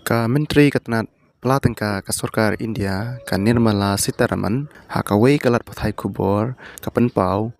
Ka Menteri Katanat Pelatengka ka Sorkar India ka Nirmala Sitaraman hakaway kalat pathai kubor ka penpau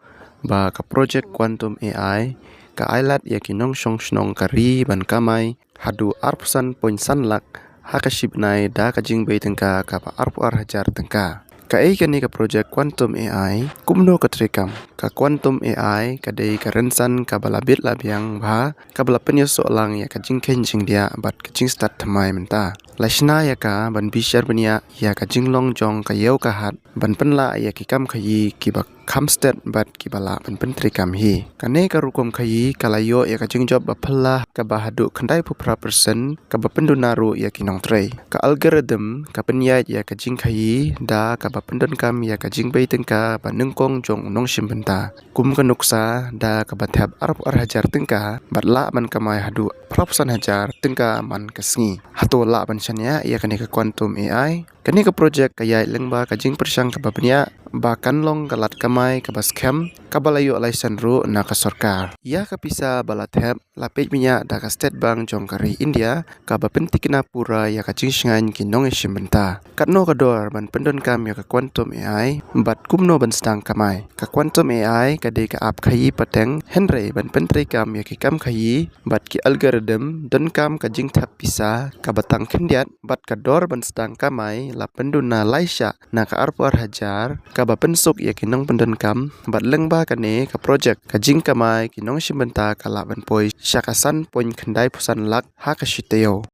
ba ka project quantum AI ka ailat ya kinong snong kari ban kamai hadu arpusan poin sanlak hakashibnai da ka jingbei tengka ka pa arpu hajar tengka. Ka kani ka project quantum AI kumno ka trikam ka quantum AI ka dei ka rensan ka balabit labiang ba ka balapen yo lang ya ka jingken jingdia bat ka jing start thamai menta. Lashna ya ka ban bishar bania ya ka jinglong jong ka yeu ka hat ban penla ya ki kam khayi ki ba khamstet bat ki bala ban pentrikam hi kane ka rukom khayi kalayo ya ka jingjob ba phalla ka ba hadu khandai phupra persen ka ba pendunaru ya ki nong trei ka algorithm ka penya ya ka jing khayi da ka ba pendon kam ya ka jing bei tengka ba nungkong jong nong shimbenta kum ka nuksa da ka ba thap arp hajar tengka batla man kamai hadu propsan hajar tengka man kasngi hato la ban chanya ya kane ka quantum AI kani ka project kaya lengba ka jing persang ka babnya ba kanlong kalat kamai ka scam ka balayo license ru na ka sarkar ya ka pisa balat heb lapej minya da ka state bank jong kari India ka ba pentikna pura ya ka jing shingan ki nong shimbenta katno ka dor ban pendon kam ya ka quantum AI bat kumno ban stang kamai ka quantum AI ka de ka ap khayi pateng henry ban pentri kam ya ki kam khayi bat ki algorithm don kam ka jing thap pisa ka batang khendiat bat ka dor ban stang kamai la penduna laisha na ka arpar hajar ka ba pensuk ya kinong pendon kam bat lengba kane ka project ka jing kamai kinong shimbenta ka la ban poi shakasan poin khandai phusan lak ha ka shiteo.